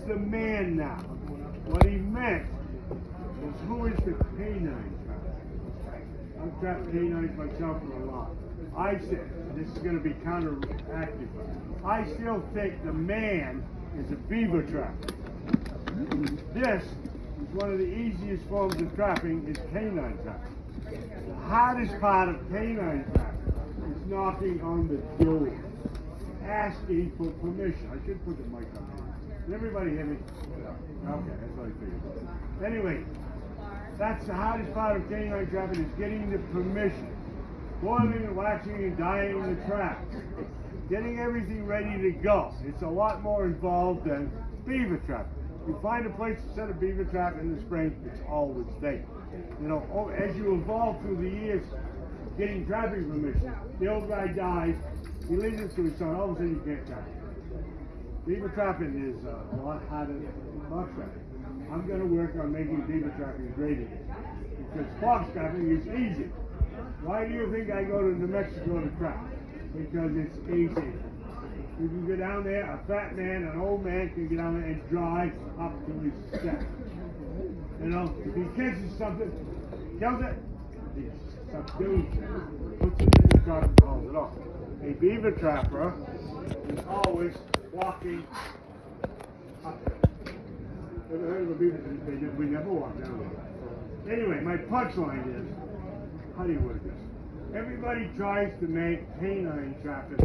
the man now? What he meant was, who is the canine trapper? I've trapped canines myself for a lot. I said, this is going to be counteractive. I still think the man is a beaver trapper. This is one of the easiest forms of trapping is canine trapping. The hardest part of canine trapping is knocking on the door, asking for permission. I should put the mic on here. Did everybody hear me? Okay, that's what I figured. Anyway, that's the hardest part of canine trapping is getting the permission. Boiling and waxing and dyeing the trap. Getting everything ready to go. It's a lot more involved than beaver trapping. You find a place to set a beaver trap in the spring, it's always there. You know, as you evolve through the years, getting trapping permission, the old guy dies, he leaves it to his son, all of a sudden you can't trap. Beaver trapping is a lot harder than fox trapping. I'm going to work on making beaver trapping great again. Because fox trapping is easy. Why do you think I go to New Mexico to trap? Because it's easy. You can go down there, a fat man, an old man can get down there and drive up to his step. You know, if he catches something, kills it, he subdues it, puts it in the truck and hauls it off. A beaver trapper is always walking up there. Ever heard of a beaver trapper? We never walk down there. Anyway, my punchline is, how do you word this? Everybody tries to make canine trapping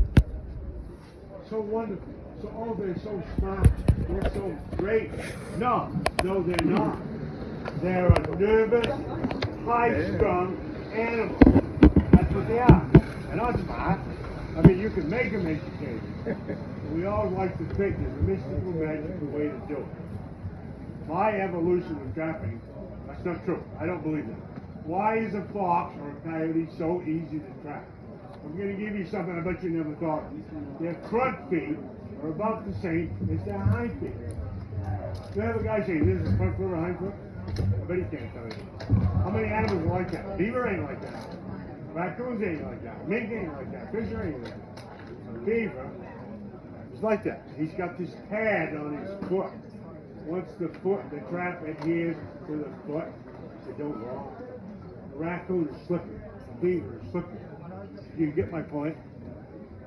so wonderful. So, oh, they're so smart. They're so great. No, they're not. They're a nervous, high-strung animal. That's what they are. They're not smart. I mean, you can make them educated. We all like to think there's a mystical, magical way to do it. My evolution of trapping, that's not true. I don't believe that. Why is a fox or a coyote so easy to trap? I'm going to give you something I bet you never thought of. Their front feet are about the same as their hind feet. You have a guy say, this is a front foot or hind foot? I bet he can't tell you. How many animals are like that? Beaver ain't like that. Raccoons ain't like that. Mink ain't like that. Fish ain't like that. Beaver is like that. He's got this pad on his foot. Once the trap adheres to the foot, it don't walk. The raccoon is slippery. The beaver is slippery. You get my point.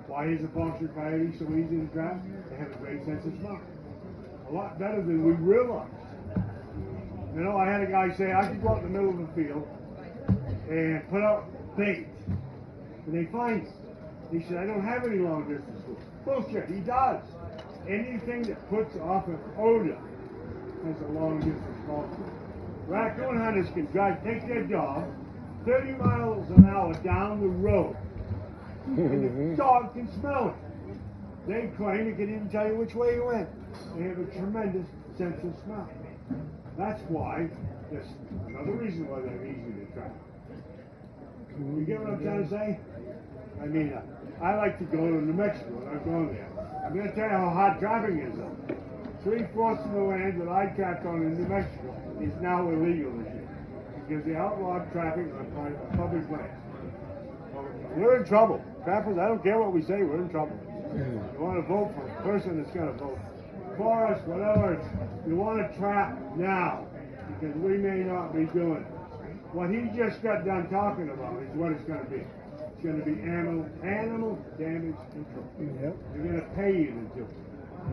Why is a fox or coyote so easy to trap? They have a great sense of smell. A lot better than we realize. You know, I had a guy say I could go out in the middle of the field and put out bait, and they find it. He said, I don't have any long distance food. Bullshit, he does. Anything that puts off an odor has a long distance call to it. Raccoon hunters can take their dog 30 miles an hour down the road, and the dog can smell it. They claim it can even tell you which way you went. They have a tremendous sense of smell. That's why, there's another reason why they're easy to trap. You get what I'm trying to say? I mean, I like to go to New Mexico, and I'm going there. I'm going to tell you how hard trapping is, though. 3/4 of the land that I trapped on in New Mexico is now illegal this year because they outlawed trapping on public lands. Well, we're in trouble. Trappers, I don't care what we say, we're in trouble. You want to vote for a person that's going to vote for us, whatever. You want to trap now because we may not be doing it. What he just got done talking about is what it's going to be. It's going to be animal damage control. Yep. They're going to pay you to do it.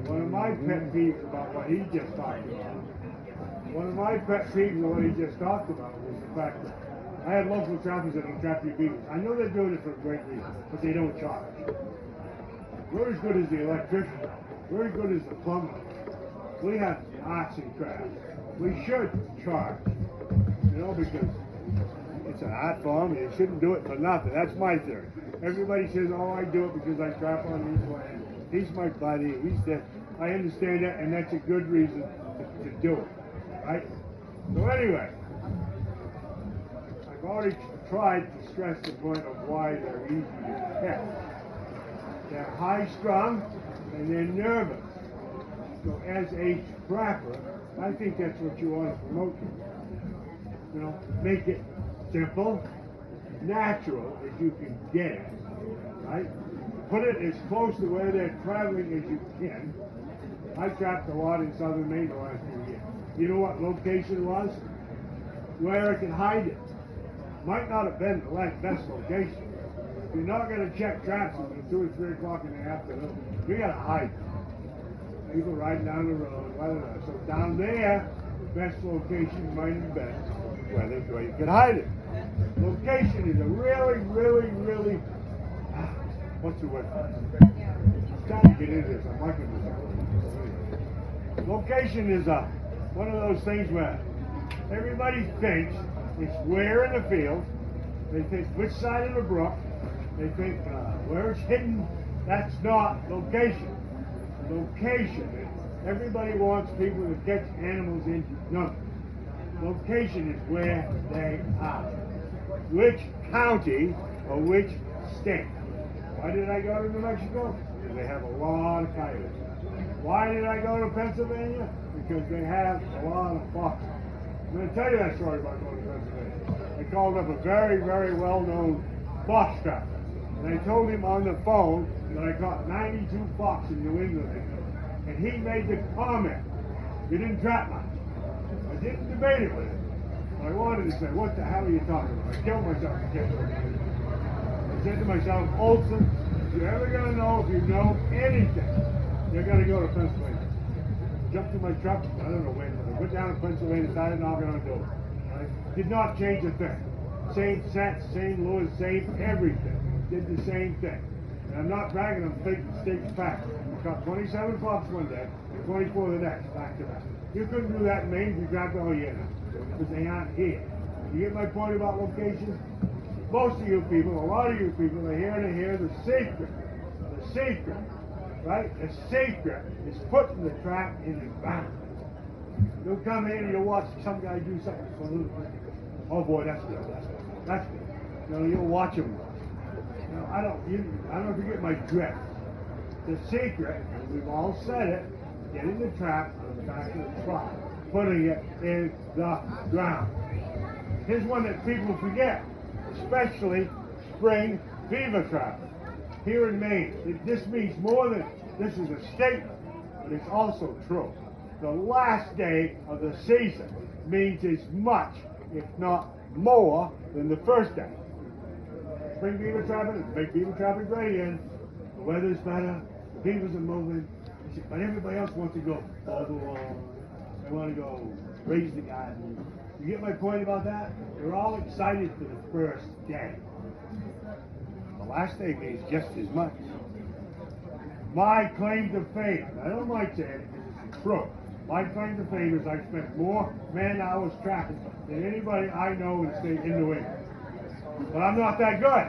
One of my pet peeves about what he just talked about, was the fact that I had local trappers that don't trap your beavers. I know they're doing it for a great reason, but they don't charge. We're as good as the electrician. We're as good as the plumber. We have arts and crafts. We should charge, you know, because it's an art form and you shouldn't do it for nothing. That's my theory. Everybody says, oh, I do it because I trap on these lands. He's my buddy, he's there. I understand that, and that's a good reason to do it, right? So anyway, I've already tried to stress the point of why they're easy to catch. They're high-strung, and they're nervous. So as a trapper, I think that's what you want to promote here. You know, make it simple, natural as you can get it, right? Put it as close to where they're traveling as you can. I trapped a lot in southern Maine the last few years. You know what location was? Where I could hide it. Might not have been the best location. You're not going to check traps until 2 or 3 o'clock in the afternoon. We got to hide. People riding down the road, whatever. So down there, the best location might have been where you could hide it. Location is a really, what's the word? I'm trying to get into this. I'm liking this. Location is one of those things where everybody thinks it's where in the field. They think which side of the brook. They think where it's hidden. That's not location. Location is everybody wants people to catch animals in numbers. Location is where they are. Which county or which state? Why did I go to New Mexico? Because they have a lot of coyotes. Why did I go to Pennsylvania? Because they have a lot of foxes. I'm going to tell you that story about going to Pennsylvania. I called up a very, very well-known fox trapper. And I told him on the phone that I caught 92 fox in New England. And he made the comment, you didn't trap much. I didn't debate it with him. I wanted to say, what the hell are you talking about? I killed myself to catch it. I said to myself, Olsen, if you're ever going to know, if you know anything, you're going to go to Pennsylvania. Jumped in my truck, I don't know when, I went down to Pennsylvania, started knocking on the door. Right? Did not change a thing. Same sets, same lures, same everything. Did the same thing. And I'm not bragging, I'm taking stakes back. I caught 27 fox one day, 24 the next, back to back. You couldn't do that in Maine, you trapped all year now, because they aren't here. You get my point about locations? Most of you people, a lot of you people are here to hear the secret. The secret, right? The secret is putting the trap in the ground. You'll come in and you'll watch some guy do something. Oh boy, that's good, that's good, that's good. You know, you'll watch him. You know, I don't know if you get my drift. The secret, and we've all said it, getting the trap on the back of the truck, putting it in the ground. Here's one that people forget, especially spring beaver trapping. Here in Maine, this means more than, this is a statement, but it's also true. The last day of the season means as much, if not more, than the first day. Spring beaver trapping, big beaver trapping great in. The weather's better, the beavers are moving, but everybody else wants to go all the long. They want to go raise the garden. You get my point about that? They're all excited for the first day. The last day means just as much. My claim to fame, I don't like saying it because it's the truth. My claim to fame is I've spent more man hours trapping than anybody I know in the state in New England. But I'm not that good.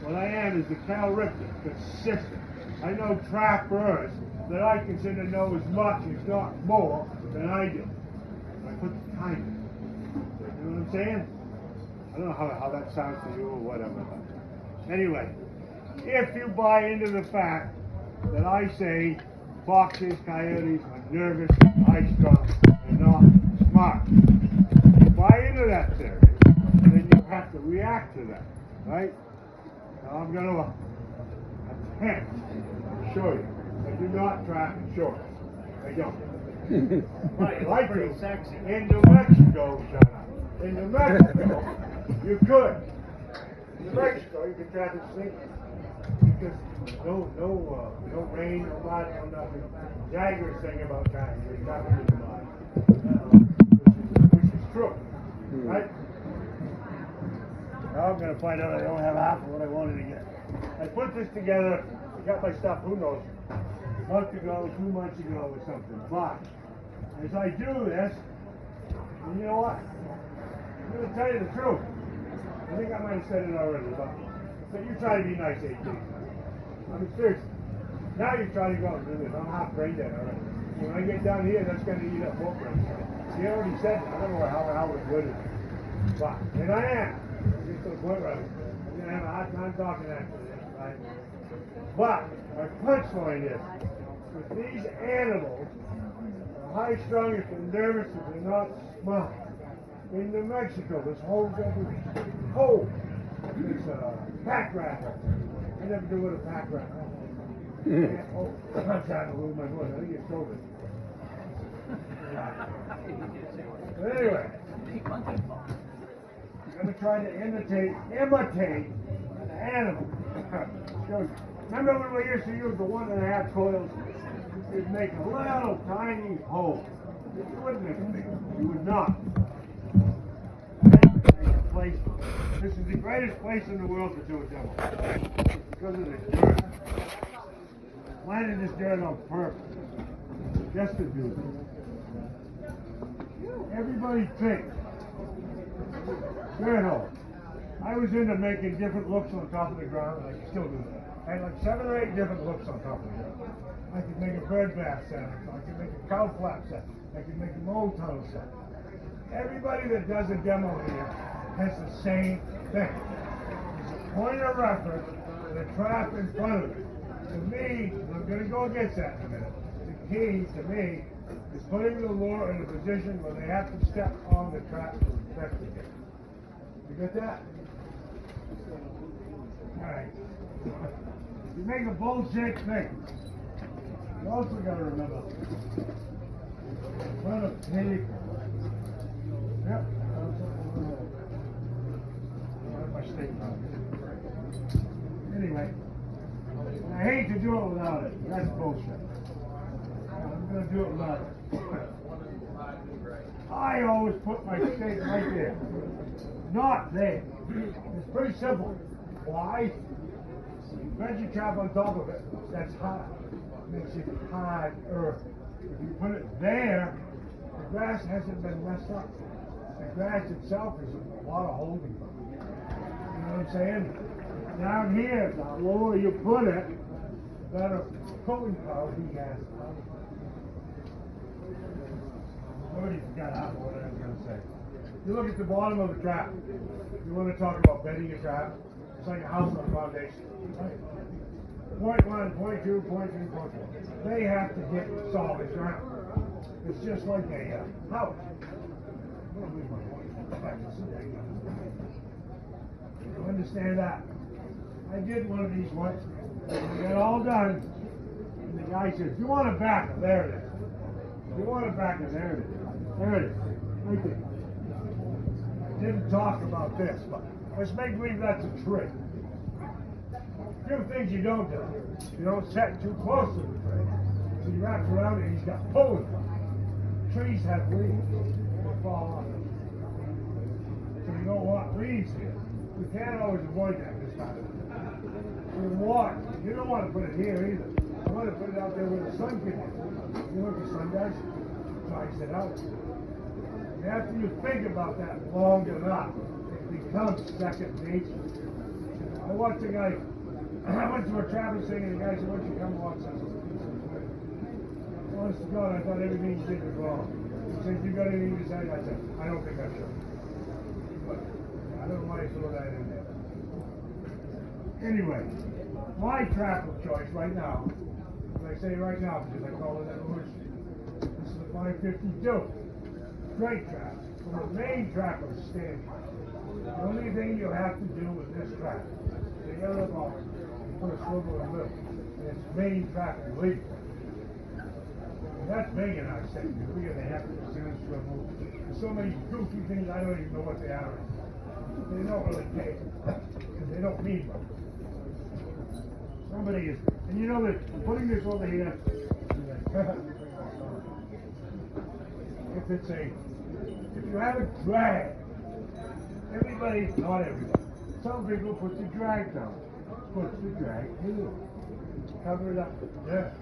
What I am is the Cal Ripken, consistent. I know trappers that I consider know as much, if not more, than I do. I put the time in. You know what I'm saying? I don't know how that sounds to you or whatever. But anyway, if you buy into the fact that I say foxes, coyotes are nervous, high-strung, and not smart, if you buy into that theory, then you have to react to that, right? Now I'm going to attempt to show you. I do not trap in shorts. I don't. Right, like pretty to. sexy. In New Mexico, shut up. In New Mexico, you could. In New Mexico, you could trap in sleep because no rain, no mud, no nothing. Jagger's thing about trapping, you're trapping in the mud, which is true, right? Now I'm going to find out I don't have half of what I wanted to get. I put this together. I got my stuff, who knows, a month ago, 2 months ago or something. But as I do this, and you know what? I'm going to tell you the truth. I think I might have said it already, but you try to be nice, 18. I mean, seriously. Now you're trying to go and do this. I'm half brain dead already. When I get down here, that's going to eat up both brains. He already said it. I don't know how it would have. But, and I am. Get to the point where I'm going to have a hard time talking after this, right? But my punchline is, if these animals are high-strung, if they're nervous, if they're not smart, in New Mexico, this whole pack rat. I never do with a pack rat. Oh, I'm trying to lose my voice. I think it's COVID. But anyway, I'm going to try to imitate an animal. Remember when we used to use the 1.5 coils? You'd make a little tiny hole. You wouldn't have it. You would not. Make a place. This is the greatest place in the world to do a demo. Because of this dirt. Planted this dirt on purpose. Just to do this. Everybody thinks. Dirt hole. I was into making different looks on top of the ground, and I still do that. I had like 7 or 8 different looks on top of the ground. I could make a bird bath set. I could make a cow flap set. I could make a mole tunnel set. Everybody that does a demo here has the same thing. There's a point of reference and a trap in front of it. To me, and I'm going to go against that in a minute, the key to me is putting the lure in a position where they have to step on the trap to effectively get it. You get that? Alright. You make a bowl-shaped thing. You also got to remember, in front of tape. Yep. My steak anyway, I hate to do it without it. That's bullshit. I'm going to do it without it. I always put my steak right there. Not there. It's pretty simple. Why? Veggie trap on top of it, that's hard. Makes it harder. If you put it there, the grass hasn't been messed up. The grass itself is a lot of holding. You know what I'm saying? Down here, the lower you put it, the better cooling power he has. Already forgot what I was going to say. You look at the bottom of the trap. You want to talk about bedding a trap? It's like a house on a foundation. Right? Point 1, point 2, point 3, point 4. They have to get solid ground. It's just like a house. I'm going to lose my voice. You understand that? I did one of these once. We got all done. And the guy says, "You want a backer?" There it is. You want a backer? There it is. There it is. Right there. I didn't talk about this, but let's make believe that's a tree. A few things you don't do. You don't set too close to the tree. So he wraps around it and he's got pulling. Trees have leaves. They fall off. So you don't want leaves here. We can't always avoid that this time. With water, you don't want to put it here either. You want to put it out there where the sun can hit. You know what the sun does? Dries it out. And after you think about that long enough, it becomes second nature. I watched a guy, I went to a travel thing and the guy said, "Why don't you come watch this?" Honest to God, I thought everything he did was wrong. He said, "You got anything to say?" I said, "I don't think I should." But I don't know why he threw that in there. Anyway, my trap of choice right now, and I say right now because I call it evolution, this is the 552. Straight trap. From the main trap of stand. The only thing you have to do with this trap is take out the box and put a swivel in the middle. And it's main trap and leave it. And that's big in our state. We get a half a percent swivel. There's so many goofy things I don't even know what they are. They don't really care. Because they don't mean much. Somebody is, and you know that I'm putting this over here. If you have a drag, everybody, not everybody, some people put the drag down. Put the drag here. Cover it up there.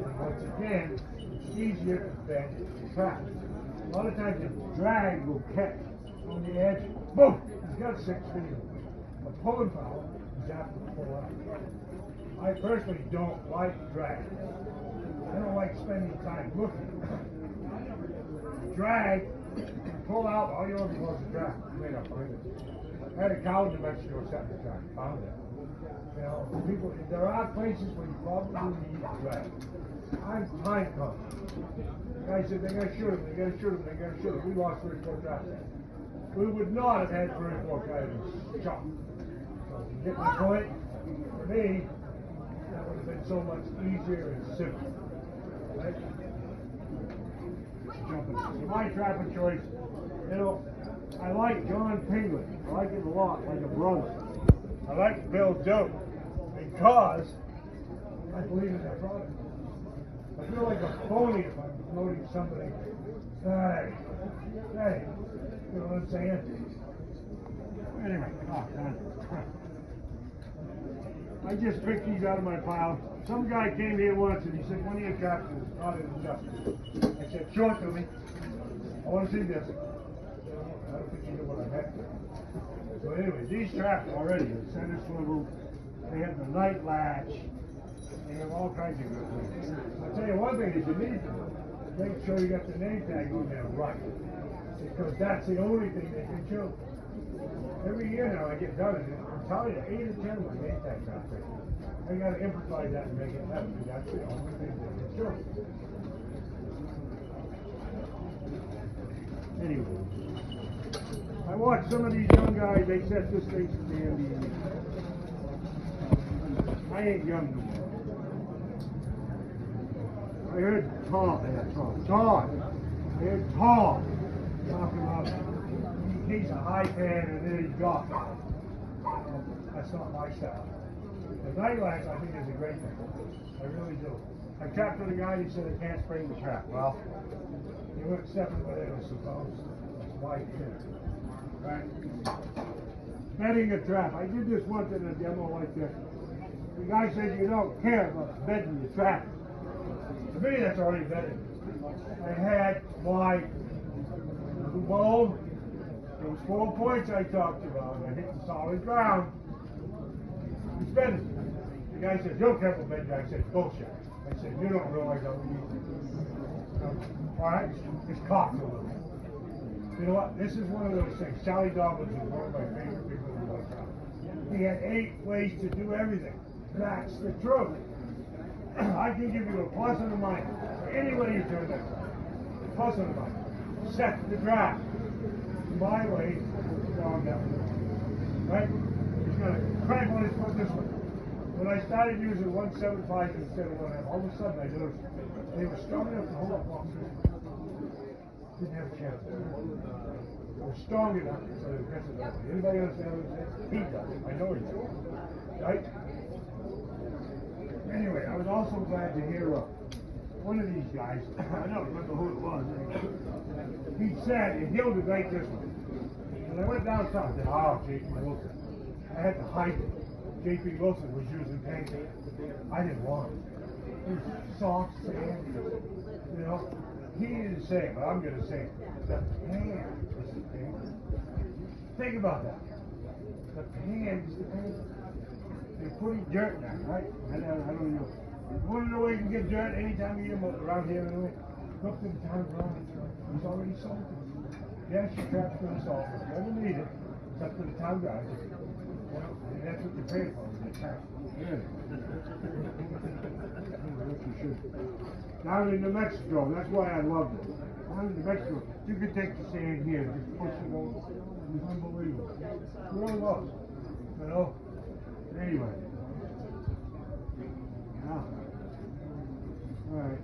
And once again, it's easier to bend the trap. A lot of times the drag will catch on the edge. Boom! He's got 6 feet. A pulling power is after the pull out. I personally don't like drag. I don't like spending time looking. Drag, pull out, all you ever was a drag. You may not find it. I had a cow in New Mexico set the drag, found it. You know, people, there are places where you probably need drag. I'm time conscious. The guy said, "They gotta shoot him, they gotta shoot him, they gotta shoot him." We lost 3 or 4 drafts. We would not have had 3 or 4 guys shot. So, you get my point? For me, that was have been so much easier and simpler. Right? Jumping. So my trap of choice, you know, I like John Penguin. I like him a lot, like a brother. I like Bill Doak because I believe in their product. I feel like a phony if I'm promoting somebody. Hey, you know what I'm saying? Anyway, I just picked these out of my pile. Some guy came here once and he said, one of your traps is not enough. I said, show it to me. I want to see this. I don't think you know what I meant. So anyway, these traps already, the center swivel, they have the night latch, they have all kinds of good things. I'll tell you one thing that you need to do, make sure you got the name tag on there right. Because that's the only thing they can show. Every year now I get done in it, I'm telling you, 8 or 10 of my name tags out there. I gotta improvise that and make it happen, because that's the only thing they can show. Anyway, I watch some of these young guys, they set this thing stand easy. I ain't young no more. I heard Todd I heard Todd talking about he's a high pan and then he's got. That's not my style. The night latch I think is a great thing. I really do. I trapped with a guy and he said I can't spring the trap. Well, he went stepping with it, I suppose. That's why he did it. Right? Bedding a trap. I did this once in a demo like this. The guy said you don't care about bedding the trap. To me, that's already bedded. I had my bone. Those 4 points I talked about. I hit the solid ground. It's bedded. The guy said, you don't care about bedding. I said, bullshit. I said, you don't realize how we use it. Alright? It's cocked a little. You know what? This is one of those things. Sally Dobbins is one of my favorite people in my town. He had 8 ways to do everything. That's the truth. I can give you a plus and a minus. Any way you turn that around. Plus and a minus. Set the draft. My way, down that way. Right? He's going to crank on his foot this way. When I started using 175 instead of 1.5, all of a sudden I noticed they were strong enough to hold up off this way. Didn't have a chance. They were strong enough so they press it that way. Anybody understand what I'm saying? He does. I know he does. Right? Anyway, I was also glad to hear one of these guys, I don't remember who it was, he said, and he'll debate this one. When I went down south, I said, oh, J.P. Wilson. I had to hide it. J.P. Wilson was using paint. I didn't want it. It was soft sand, you know. He didn't say it, but I'm going to say it. The pan is the paint. Think about that. The pan is the paint. They're putting dirt in that, right? I don't know. You want to know where you can get dirt anytime you get around here anyway? Look to the town ground. It's already salted. Yes, your trap's going to salt. If you ever need it, it's up to the town guys. And that's what you're paying for, is the trap. Yeah. Down in New Mexico, that's why I loved it. Down in New Mexico, you could take the sand here and just push it over. It was unbelievable. It really was. You know? Anyway. Yeah. Alright.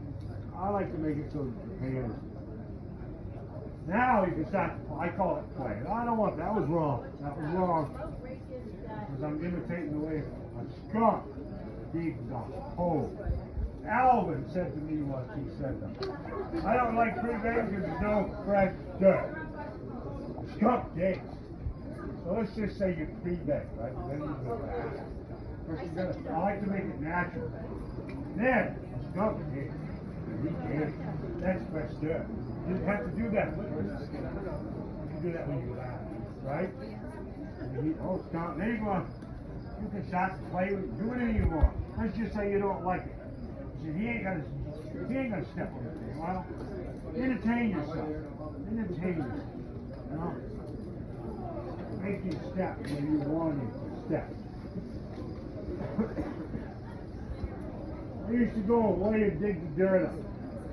I like to make it so that the pan is. Now you can start, I call it play. I don't want that. That was wrong. That was wrong. Because I'm imitating the way a skunk digs a hole. Alvin said to me once, he said, I don't like pre-bang because there's no fresh dirt. Skunk digs. So let's just say you pre-bang, right? Then you go back. First you gotta, I like to make it natural. Then, a skunk digs. He digs. That's fresh dirt. You didn't have to do that first. You can do that when you laugh, right? Oh, skunk. Then you go on. You can start to play with it. Do anything you want. Let's just say you don't like it. He ain't gonna step on it. Well, entertain yourself. Entertain yourself. You know? Make you step where you want him to step. I used to go away and dig the dirt up.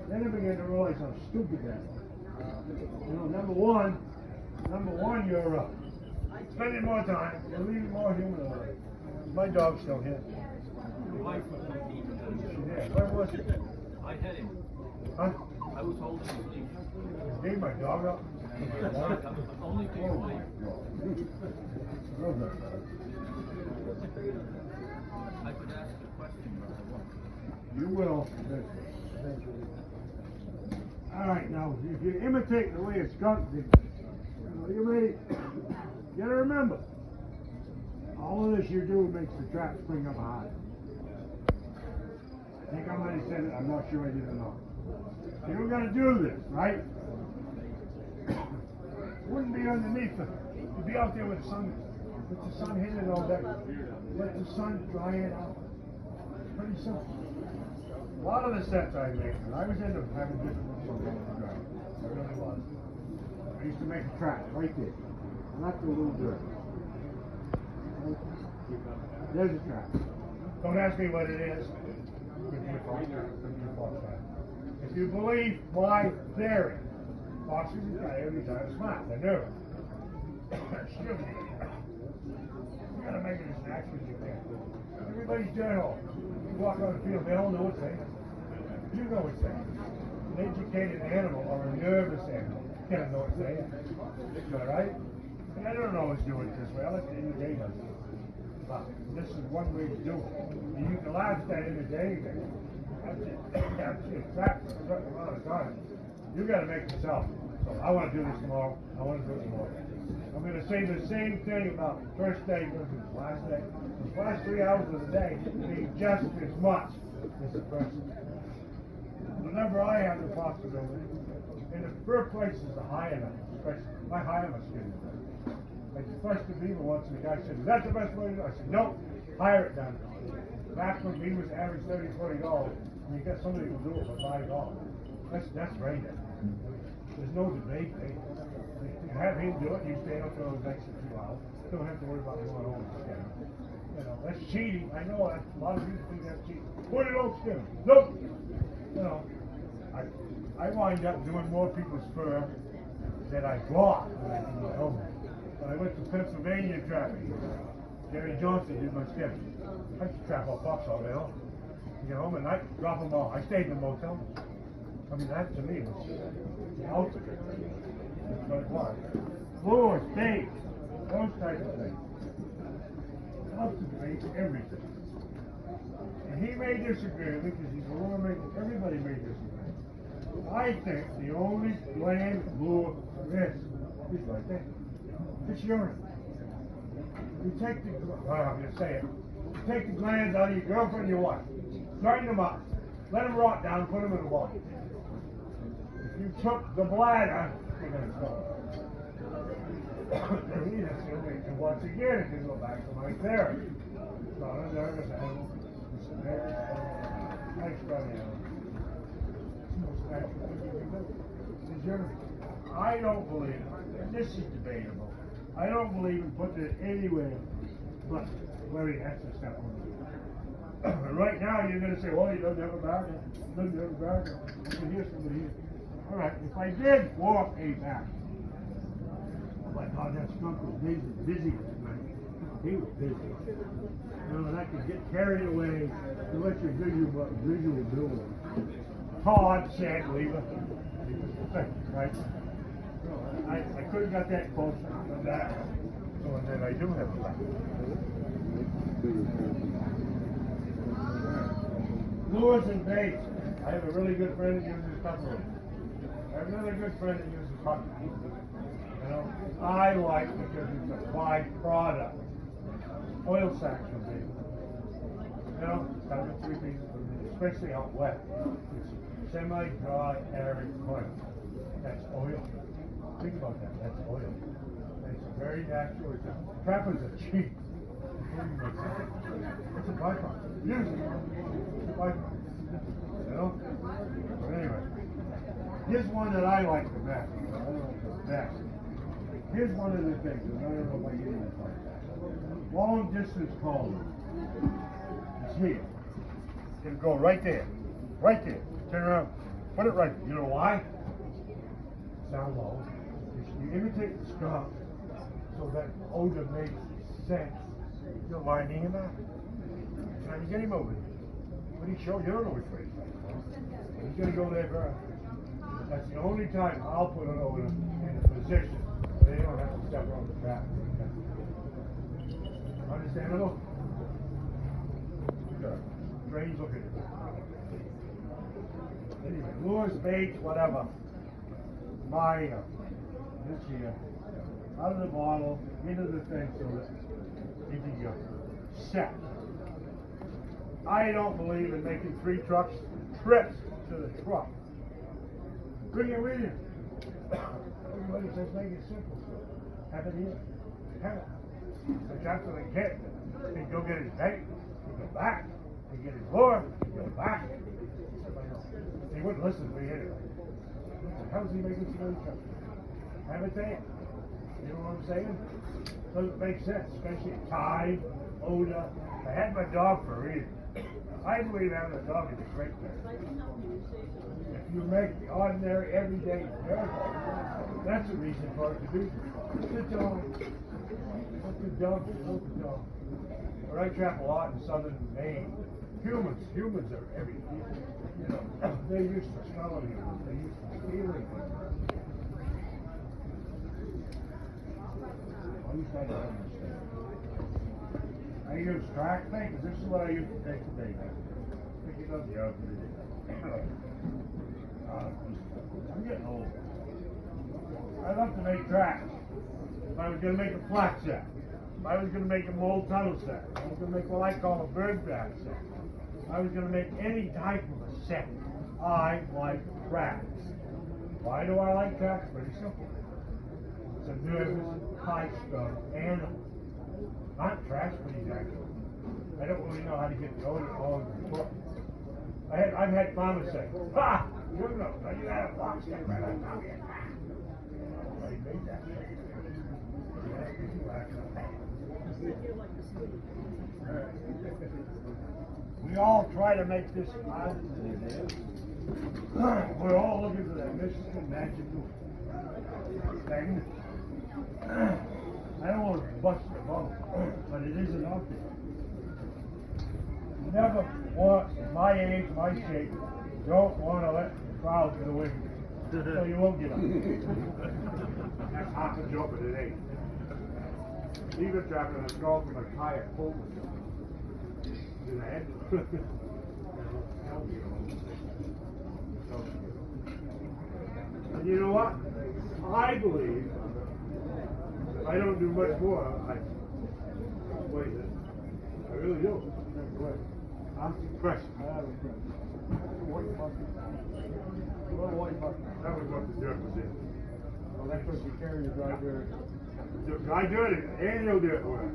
Then I began to realize how stupid that was. You know, number one, you're spending more time, you're leaving more human away. My dog's still here. Your wife was not even Yeah, where was he? I had him. Huh? I was holding his leash. Gave my dog up? Only to your wife. I could ask a question, but I won't. You will. All right, now, if you imitate the way a skunk did, you may, you gotta remember, all of this you do makes the trap spring up high. I think I might have said it, I'm not sure I did or not. You don't gotta do this, right? Wouldn't be underneath it. You'd be out there with the sun hitting it all day. Let the sun dry it out. It's pretty simple. A lot of the sets I make, and I was into having different looks on the ground. I really was. I used to make a trap right there. Not the little dirt. There's a trap. Don't ask me what it is. Could be a fox trap. Could be a fox trap. If you believe my theory, foxes are every time smart. They're nervous. Excuse me. You gotta make it as natural as you can. Everybody's dead home. You walk on the field, they don't know what's saying. You know what's saying. An educated animal or a nervous animal can't know what's saying. All right? And I don't always do it this way. I like to imitate them. But this is one way to do it. And you can laugh at that imitating thing. That's it. Trapped for a certain amount of time. You got to make yourself. So I want to do this tomorrow. I want to do it tomorrow. I'm going to say the same thing about the first day versus the last day. The last 3 hours of the day mean just as much as the first. The number I have the possibility. In the first place is the high enough. My high enough skin. Like the first of Beaver once, the guy said, "Is that the best way to do it?" I said, "No, higher it down." Back when Beavers averaged $30, $40, and you got somebody who will do it for $5. That's right there. There's no debate. You have him do it, you stay up for those extra 2 hours. Don't have to worry about going home and skin. You know, that's cheating. I know that a lot of people think that's cheating. Put it on skin. Nope. You know, I wind up doing more people's fur than I bought when I did my own. When I went to Pennsylvania trapping, Jerry Johnson did my skin. I used to trap all pups all day long. You get home at night, drop them all. I stayed in the motel. I mean, that to me was the ultimate. That's what it was. Floors, states, those types of things. Ultimately, everything. And he may disagree with me because he's a lure maker. Everybody may disagree. I think the only bland lure there is right there. It's urine. You take the, I'm going to say it. You take the glands out of your girlfriend and your wife. Strain them up. Let them rot down and put them in the water. If you took the bladder, you're going to kill it. And once again, it can go back to my theory. It's not a nervous animal. It's a nervous animal. Nice funny animal. It's the most natural thing you can do. It's urine. I don't believe it. This is debatable. I don't believe in putting it anywhere but where he has to step on it. Right now, you're going to say, well, he doesn't have a bargain. He doesn't have a bargain. You can hear somebody here. All right, if I did walk a back, oh my God, that skunk was busy tonight. He was busy. You know, and I could get carried away to let your visual build. Todd said, leave it. Right? I could have got that close to that. So and then I do have a back. Lures and baits. I have a really good friend that uses cutlery. I have another good friend that uses cutlery. You know, I like because it's a byproduct. Oil sacks from bait. You know, it's kind of 3 pieces, especially out wet. It's semi-dry, arid clay. That's oil. Think about that. That's oil. And it's very natural. Trappers are cheap. It's a byproduct. Use it. It's a byproduct. You know? But anyway, here's one that I like the best. I like the best. Here's one of the things, and I don't know if I get into it. Long distance calling. It's here. It'll go right there. Right there. Turn around. Put it right. You know why? Sound low. You imitate the skunk so that odor makes sense. You're lining him out. Time you get him moving. But he showed you don't know which way he's going. He's gonna go there first. That's the only time I'll put an owner in a position where they don't have to step on the trap. Understandable? Good. Drains looking at it. Anyway, lures, baits, whatever. My, this here, out of the bottle, into the thing, so that you can go set. I don't believe in making 3 trips to the truck. Bring it with you. Everybody says make it simple. Have it here. Have it. But that's what they get. They go get his bait. He go back. He get his lure. He go back. He wouldn't listen to me anyway. How's he making so many trips? Have it there. You know what I'm saying? Doesn't make sense, especially time, odor. I had my dog for a reason. I believe having a dog is a great thing. If you make the ordinary, everyday miracle, that's a reason for it to be. What's the dog? What's the dog? What's the dog? But I trap a lot in southern Maine. Humans are everything. You know, they're used to smelling humans. They're used to feeling humans. At least I don't understand. I use track thing, because this is what I used to take today. Picking up the other day. I'm getting old. I love to make tracks. If I was going to make a flat set, if I was going to make a mold tunnel set, if I was going to make what I call a bird bath set, if I was going to make any type of a set, I like tracks. Why do I like tracks? Pretty simple. It's a nervous, high-strung animal. Not tracks, but he's actually. I don't really know how to get the odor all over the foot. I've had farmers say, "Ha! You don't know, you had a box stuck right on top of your back." Well, he made that. We all try to make this harder than it is. We're all looking for that mystical, magical thing. I don't want to bust your bubble, but it isn't out there. Never want, at my age, my shape, don't want to let the crowd get away from you. So you won't get up. That's half a joke, but it ain't. Even trapping a golf with a kayak pulled in the head. And you know what? I believe if I don't do much more, wait, I really do. I'm impressed. That was what the dirt was in. Well, that's what you carry your dry dirt. I do it, and he'll do it well.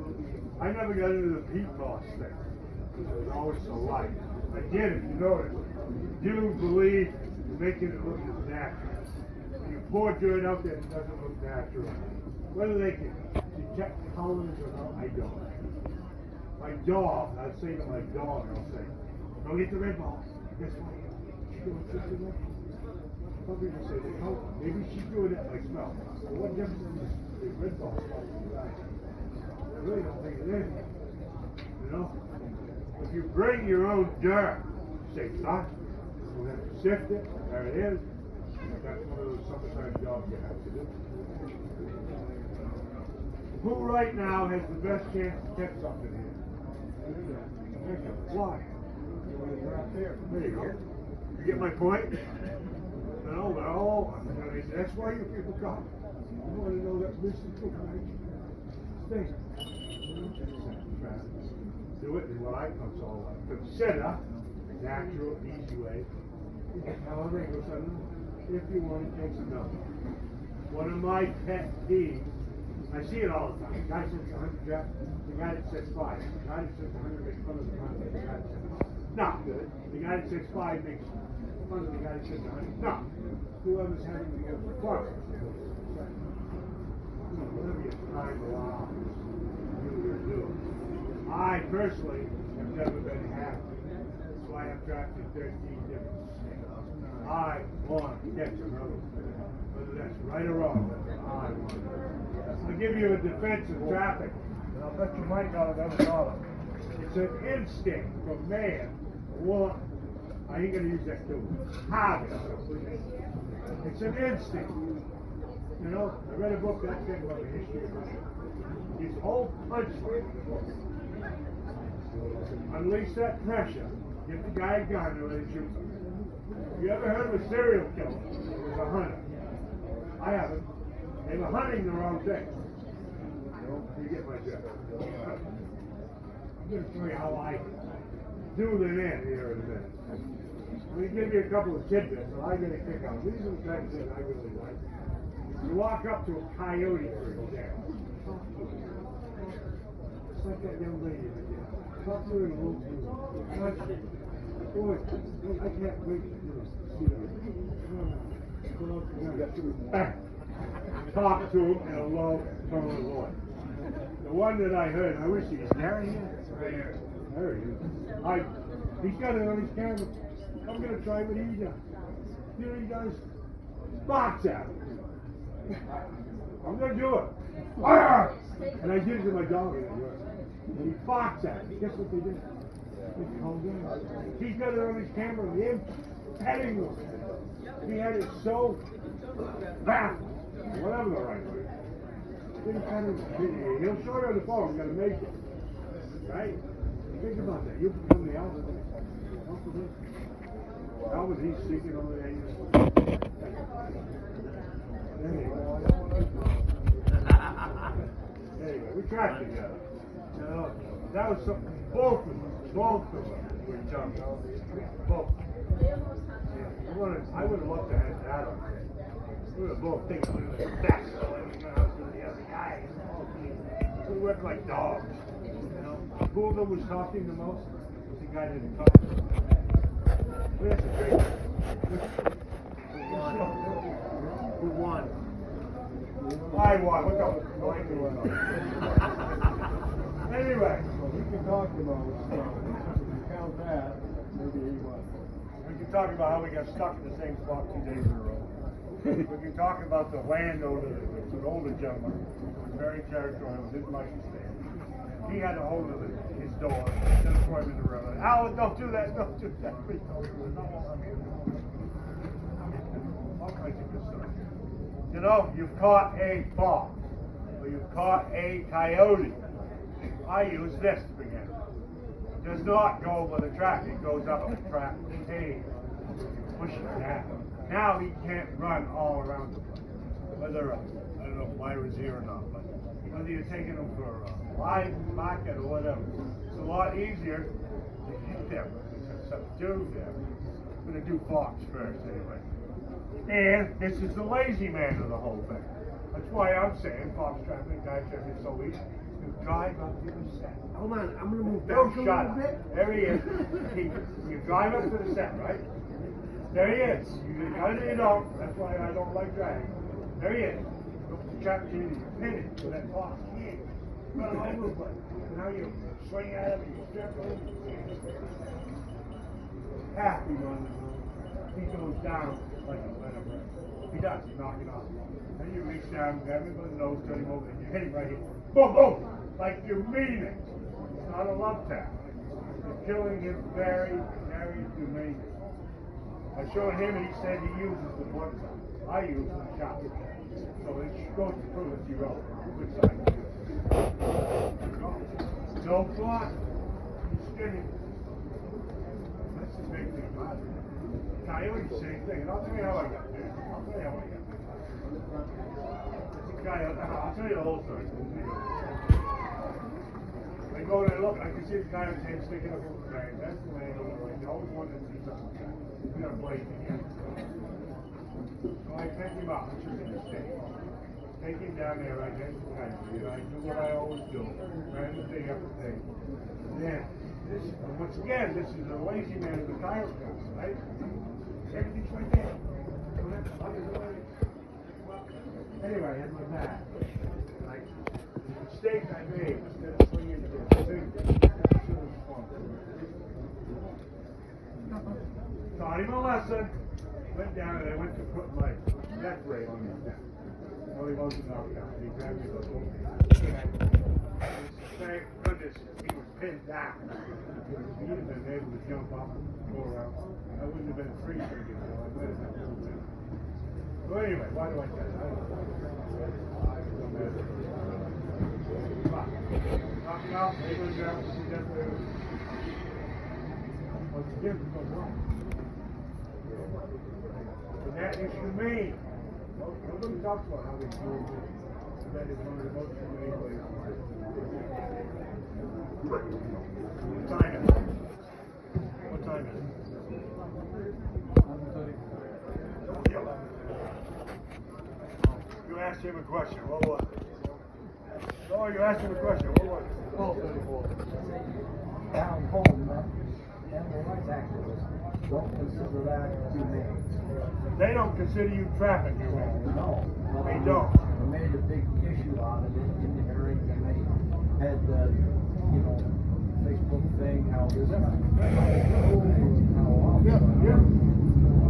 I never got into the peat moss thing, because it was always so light. Again, if you notice, you believe you're making it look as natural. You pour dirt out there, it doesn't look natural. What do they get? Detect colors or no? I don't. My dog, I'd say to my dog, I'll say, go get the red ball. Guess what? She goes, what's the red ball? Some people say they color. Maybe she's doing that by smell. But what difference is the red ball smell to you guys? I really don't think it is. You know? If you bring your own dirt, say, son, we'll have to sift it. There it is. That's one of those summertime jobs you have to do. Who right now has the best chance to catch something here? Why? They're out there. There you go. You get my point? No, they're all. That's why you people come. You want to know that mystical thing. Do it in what I consider natural, easy way. However, it goes on. If you want to take some milk. One of my pet peeves. I see it all the time. The guy says 100 Jeff. The guy that says 5. The guy that says 100 makes fun of the 100. The guy that says not good. The guy that says 5 makes fun of the guy that says 100. No. Whoever's having the other fun. Whatever your time allows, you're doing. I personally have never been happy. So I have trapped in 13 different states. I want to catch another one. Whether that's right or wrong, I want to. I'll give you a defense of traffic, and I'll bet you might not have ever thought of it. It's an instinct from man. What? I ain't gonna use that too. Habit. It's an instinct. You know, I read a book that thing about the history of hunting. His whole punchline was unleash that pressure. Get the guy a gun and let him shoot him. You ever heard of a serial killer? It was a hunter. I haven't. They were hunting the wrong thing. You get my drift. I'm going to show you how I do the in here in a minute. Let me give you a couple of tidbits that I get a kick out. These are the kinds of things I really like. You walk up to a coyote, for example. It's like that young lady that did. Talk to her in a little too. Boy, I can't wait to do this. Talk to him in a low tone of voice. The one that I heard, I wish he was there. He is. Right here. There he is. He's got it on his camera. I'm going to try what he does. You know what he does? Box at him. I'm going to do it. And I did it to my dog and it worked. And he boxed at him. Guess what they did? He's got it on his camera of him petting him. He had it so baffled. Whatever the right word. He'll show you on the phone. He's got to make it. Right? Think about that. You become the alpha. Alpha, he's seeking over there. Anyway, we tracked together. That was something. Both of them were jumping. Both. I would have loved to have that on there. We were both thinking we were the best. The other guys. We worked like dogs. You know, who of them was talking the most? The guy that didn't talk. Well, that's a great. Who won? I won. What the? Anyway, we can talk about count that. Maybe he won. We can talk about how we got stuck in the same spot 2 days in a row. We can talk about the landowner, it's an older gentleman, who was very territorial, didn't like to stand. He had a hold of his door, instead of throwing him in the river. Alan, don't do that, don't do that. Please don't do it. All kinds of good stuff. You know, you've caught a fox, or you've caught a coyote. I use this to begin with. Does not go over the track, it goes up the track. Hey, push it down. Now he can't run all around the place. Whether, I don't know if Myra's here or not, but whether you're taking him for a live market or whatever, it's a lot easier to hit them. Because subdue them. I'm going to do fox first anyway. And this is the lazy man of the whole thing. That's why I'm saying fox trapping, guy trapping is so easy. You drive up to the set. Hold on, I'm going to move back a little bit. There he is. You drive up to the set, right? There he is. You got it or you don't. That's why I don't like driving. There he is. Look at the trap to you. Pin it to that fox. Run all over the place. Now you swing at him and you circle. Happy on the road. He goes down like a letter bird. He does. You knock it off. Then you reach down, grab him by the nose, turn him over, and you hit him right here. Boom, boom! Like you mean it. It's not a love tap. You're killing him very, very humanely. I showed him and he said he uses the one side. I use the shot. So it goes to prove that you're out. Which side you use. No block. He's skinny. That's the big thing about it. Coyote, same thing. And I'll tell you how I got there. I'll tell you the whole story. I go there, look, I can see the coyote's head sticking up over the bag. That's the landowner right there. I always wanted to see something. We got a blade again. So I pick him up, which is in the state. Take him down there right next to the coyote. And I do what I always do. Ran the thing up the thing. Then, once again, this is a lazy man of the coyote house, right? Everything's right there. Don't have to hug his away. Anyway, I had my back. Like, the mistake I made, instead of swinging the thing, taught him a lesson. Went down and I went to put my neck ray on his neck. Well, he wasn't knocked out. He grabbed me the whole thing. Good this, he was pinned down. He'd have been able to jump up and go around. I wouldn't have been free for you, so I might have had to move in. So anyway, why do I say that? I don't know. Don't matter. Come on. Knock it out, neighbors out, see that way. What's the difference of what? And that is humane. Nobody talks about how they do it. That is one of the most humane ways. What time is it? What time is it? You asked him a question. What was it? Oh, you asked him a question. What was it? 12:34. Down home, animal rights activists don't consider that humane. They don't consider you traffic humane. No. They don't. They made a big issue out of it in the hearings, and they had the, Facebook thing, how this, Yeah.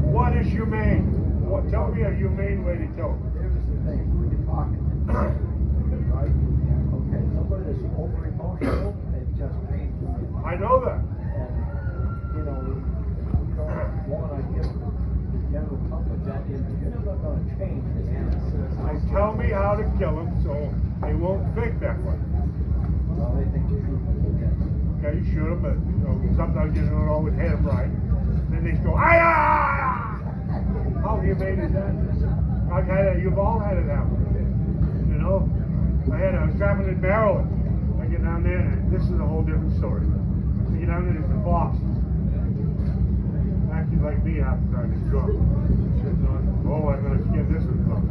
What is humane? Tell me a humane way to tell it. Here's the thing, when you're talking, right? Okay, somebody that's over emotional, it just pains me. I know that. And, we don't wanna give the general public that image. You're never gonna change the animal. Tell me how to kill them so they won't think that way. Well, they think you should do that. Okay, you shoot them, but sometimes you don't always hit them right. Then they go, ah! How humane is that? You've all had it happen. I was traveling in Maryland. I get down there, and this is a whole different story. I get down there, there's the foxes. Acting like me half the time, he's drunk. Oh, I'm gonna skin this one up.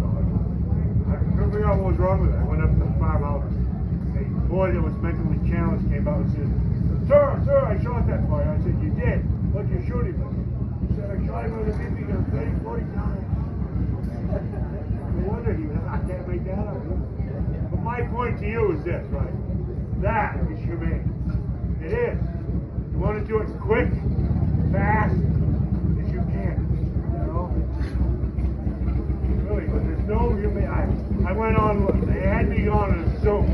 I couldn't figure out what was wrong with it. I went up to the farmhouse. A boy that was mentally challenged came out and said, Sir, I shot that boy. I said, you did? What'd you shoot him with? He said, I shot him with a BB gun 30, 40 times. No wonder I can't make that up. But my point to you is this, right? That is humane. It is. You want to do it quick, fast, as you can. Really, but there's no humane. I went on, they had me on a Zoom.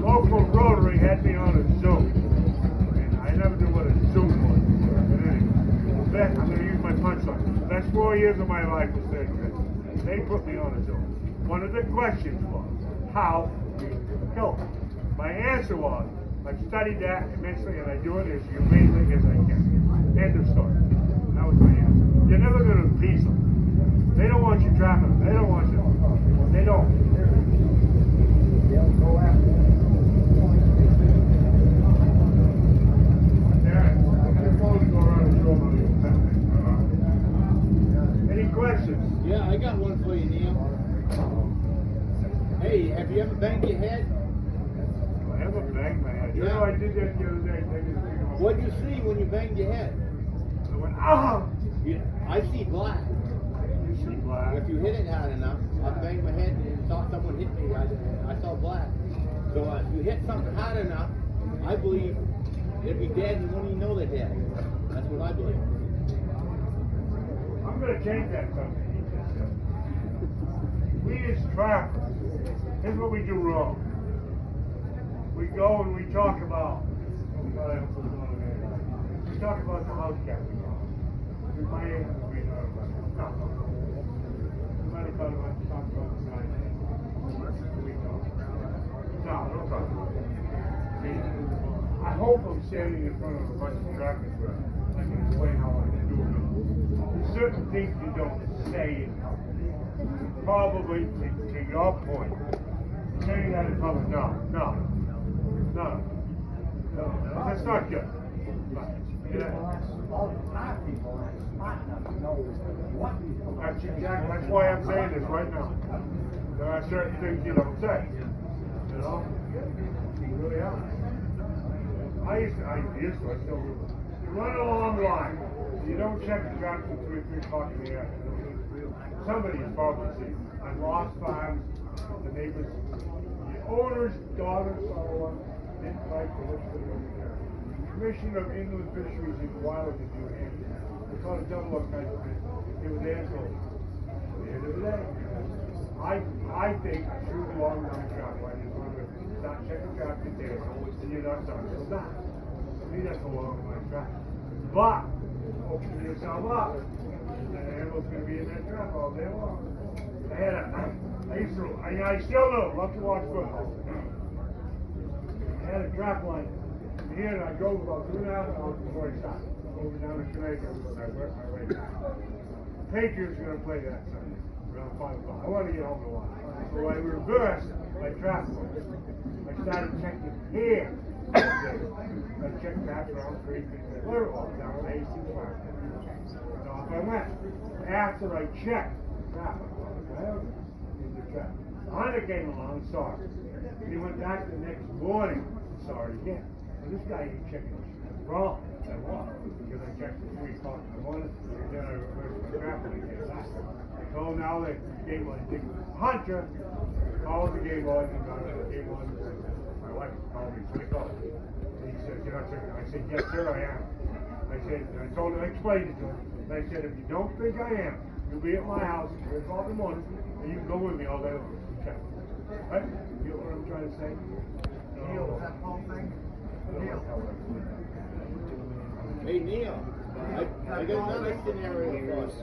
Local Rotary had me on a Zoom. And I never knew what a Zoom was. But anyway, I'm going to use my punchline. The last 4 years of my life was there. They put me on a Zoom. One of the questions was, how do you kill them? My answer was, I've studied that immensely and I do it as humanely as I can. End of story. That was my answer. You're never going to appease them. They don't want you trapping them. They don't want you. They don't. They'll go after you. Any questions? Yeah, I got one for you, Neil. Hey, have you ever banged your head? I haven't banged my head. You know, I did that the other day. What do you see when you banged your head? I went, ah! I see black. You see black. If you hit it hard enough, I banged my head and saw someone hit me. I saw black. So if you hit something hard enough, I believe they'd be dead and you wouldn't even know they're dead. That's what I believe. I'm going to change that subject. We as trappers, here's what we do wrong. We go and we talk about, we talk about the house cat. We might even be no. We might have thought about talk about the guy. No, don't talk about it. See, I hope I'm standing in front of a bunch of trappers where I can explain how I can do it. There's certain things you don't say in public. Probably to your point. Saying that in public, no. That's not good. That's exactly. That's why I'm saying this right now. There are certain things you don't say. You really are. I used to, I still do. You run a long line. You don't check the traffic until 3 o'clock in the afternoon. Somebody's probably seen. I lost farms, the neighbors, the owner's daughter saw one, didn't like the list of the Commission of Inland Fisheries inquired into New Hampshire. They called it double up kind of thing. It was assholes. At the end of the day, I think I shoot a long line shot. I just want to start checking traffic there, and you're not starting to stop. To me, that's a long line traffic. But, open yourself up, and everyone's gonna be in that traffic all day long. I still do, love to watch football. I had a trap line here, and I drove about 2.5 hours before I stopped. Over down to Jamaica, and I worked my way down. Patriots are gonna play that Sunday, around 5 o'clock. I wanna get home to watch. So I reversed my traffic. I started checking here. I checked back around 3 feet. Where it was, down on AC Park. And off I went. After I checked traffic, in the traffic. Honda came along, saw it. He went back the next morning, saw it again. And this guy ain't checking it. Wrong. I was, because I checked at 3 o'clock in the morning, and then I reversed my traffic and get back. So now the game was Hunter called the game on, and the game on. My wife called me, so I called. And he said, "You're not checking." I said, "Yes, sir, I am." I said, I told him, I explained it to him. And I said, "If you don't think I am, you'll be at my house at 3 o'clock in the morning, and you can go with me all day long." Check. Right? You know what I'm trying to say? Neil, that whole thing? Neil. Hey Neil, I got another scenario for us.